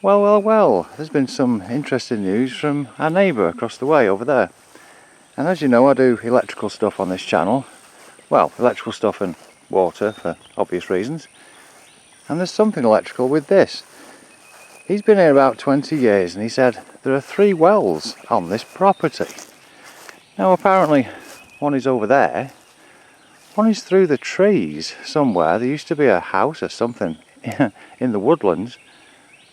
Well, there's been some interesting news from our neighbour across the way over there. And as you know, I do electrical stuff on this channel. Well, electrical stuff and water for obvious reasons. And there's something electrical with this. He's been here about 20 years and he said there are 3 wells on this property. Now apparently one is over there, one is through the trees somewhere. There used to be a house or something in the woodlands,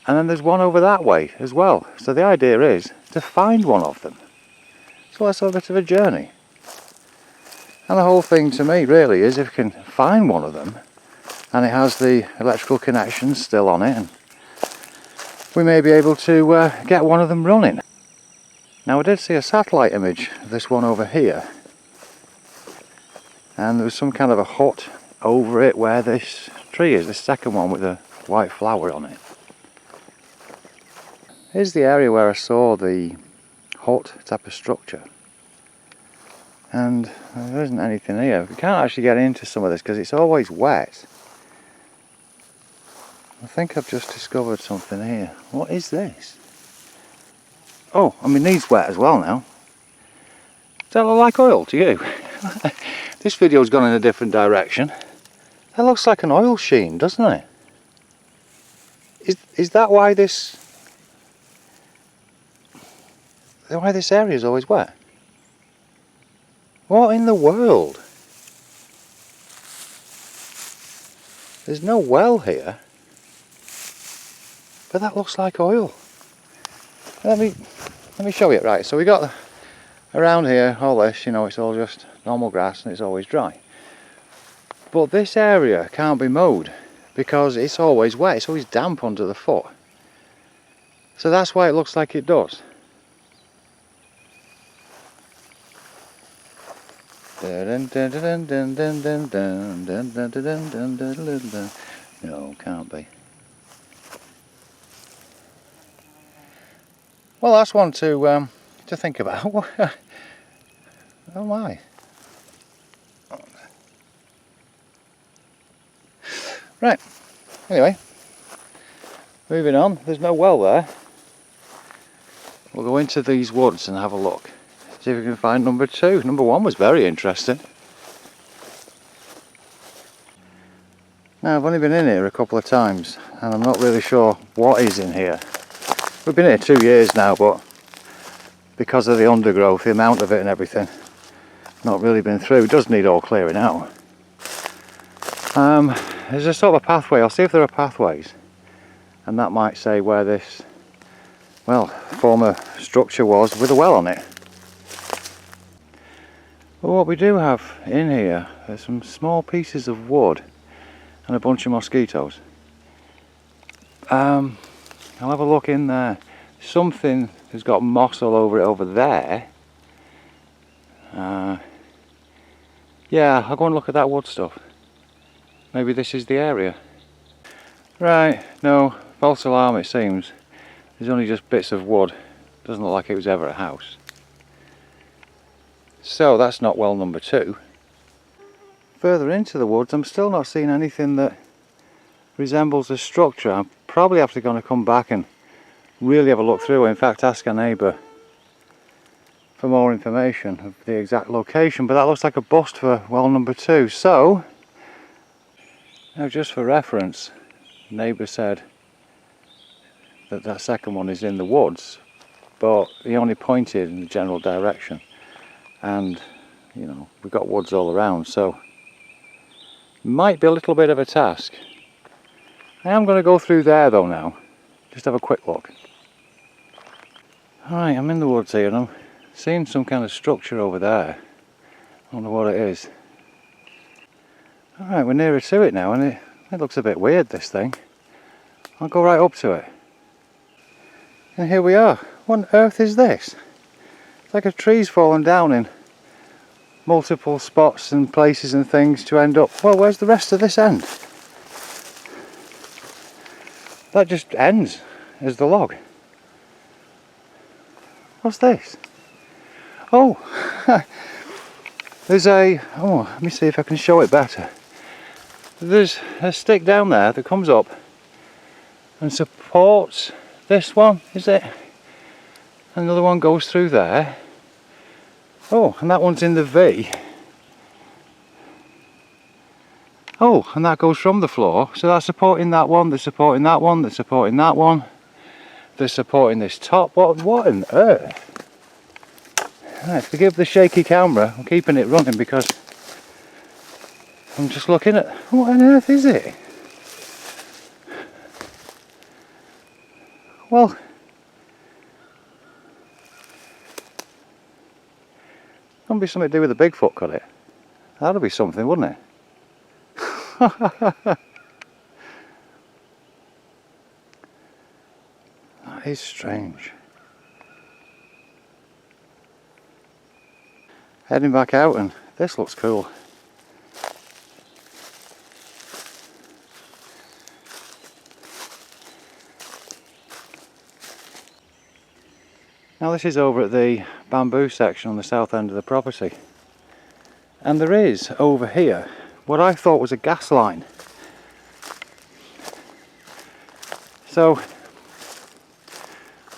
and then there's one over that way as well. So the idea is to find one of them. So let's have a bit of a journey. And the whole thing to me really is if we can find one of them and it has the electrical connections still on it, and we may be able to get one of them running. Now I did see a satellite image of this one over here, and there was some kind of a hut over it where this tree is, this second one with the white flower on it. Here's the area where I saw the hut type of structure, and there isn't anything here. We can't actually get into some of this because it's always wet. I think I've just discovered something here. What is this? Oh, I mean, these wet as well now. Does that look like oil to you? This video's gone in a different direction. That looks like an oil sheen, doesn't it? Is that why this area is always wet? What in the world? There's no well here, but that looks like oil. Let me show you it. Right, so we got around here, all this, you know, it's all just normal grass and it's always dry. But this area can't be mowed because it's always wet, it's always damp under the foot. So that's why it looks like it does. No, can't be. Well, that's one to think about. Oh my. Right, anyway, moving on. There's no well there. We'll go into these woods and have a look. See if we can find number 2. Number 1 was very interesting. Now I've only been in here a couple of times and I'm not really sure what is in here. We've been here 2 years now, but because of the undergrowth, the amount of it and everything, not really been through. It does need all clearing out. There's a sort of a pathway. I'll see if there are pathways, and that might say where this, well, former structure was with a well on it. But what we do have in here are some small pieces of wood and a bunch of mosquitoes. I'll have a look in there. Something has got moss all over it over there. Yeah, I'll go and look at that wood stuff. Maybe this is the area. Right, no, false alarm it seems. There's only just bits of wood. Doesn't look like it was ever a house. So that's not well number 2. Further into the woods I'm still not seeing anything that resembles a structure. I'm probably have to come back and really have a look through. In fact, ask our neighbour for more information of the exact location, but that looks like a bust for well number 2. So now, just for reference, neighbour said that that second one is in the woods, but he only pointed in the general direction, and you know, we've got woods all around, so might be a little bit of a task. I am going to go through there though now, just have a quick look. Alright, I'm in the woods here and I'm seeing some kind of structure over there. I don't know what it is. Alright, we're nearer to it now and it looks a bit weird, this thing. I'll go right up to it. And here we are. What on earth is this? It's like a tree's fallen down in multiple spots and places and things to end up... Well, where's the rest of this end? That just ends as the log. What's this? Oh! There's a... Oh, let me see if I can show it better. There's a stick down there that comes up and supports this one, is it? Another one goes through there. Oh, and that one's in the V. Oh, and that goes from the floor. So that's supporting that one, they're supporting that one, they're supporting that one. They're supporting this top. What on earth? Right, forgive the shaky camera, I'm keeping it running because I'm just looking at, what on earth is it? Well, wouldn't be something to do with the Bigfoot, could it? That'd be something, wouldn't it? That is strange. Heading back out, and this looks cool. Now this is over at the bamboo section on the south end of the property, and there is over here what I thought was a gas line. So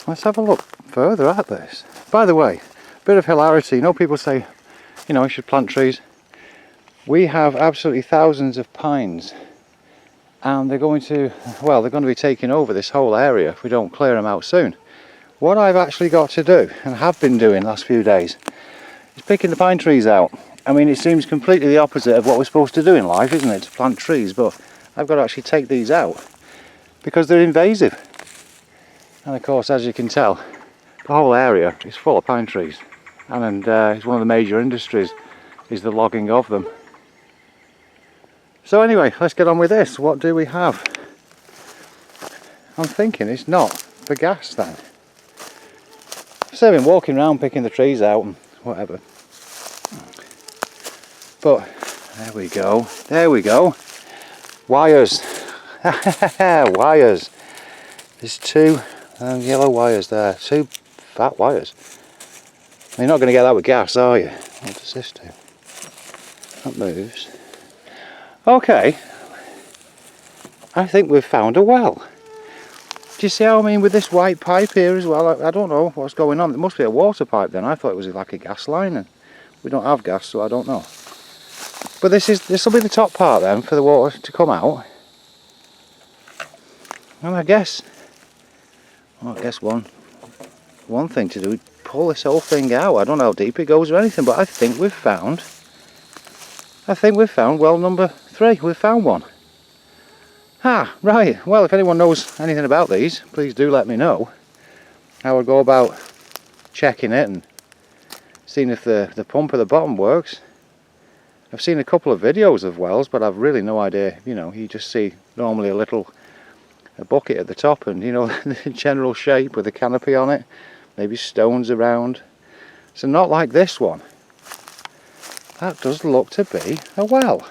let's have a look further at this. By the way, bit of hilarity, you know, people say, you know, you should plant trees. We have absolutely thousands of pines, and they're going to be taking over this whole area if we don't clear them out soon. What I've actually got to do, and have been doing the last few days, is picking the pine trees out. I mean, it seems completely the opposite of what we're supposed to do in life, isn't it, to plant trees, but I've got to actually take these out because they're invasive. And of course, as you can tell, the whole area is full of pine trees, and it's one of the major industries is the logging of them. So anyway, let's get on with this. What do we have? I'm thinking it's not for gas then. So I've been walking around picking the trees out and whatever. But there we go. Wires. Wires. There's two yellow wires there. Two fat wires. You're not going to get that with gas, are you? What does this do? That moves. Okay. I think we've found a well. Do you see how I mean with this white pipe here as well? I don't know what's going on. It must be a water pipe then. I thought it was like a gas line, and we don't have gas, so I don't know. But this will be the top part then for the water to come out. And I guess one thing to do is pull this whole thing out. I don't know how deep it goes or anything, but I think we've found well number 3. We've found one. Ah, right. Well, if anyone knows anything about these, please do let me know. I would go about checking it and seeing if the pump at the bottom works. I've seen a couple of videos of wells, but I've really no idea. You know, you just see normally a bucket at the top, and you know, the general shape with a canopy on it, maybe stones around. So not like this one. That does look to be a well.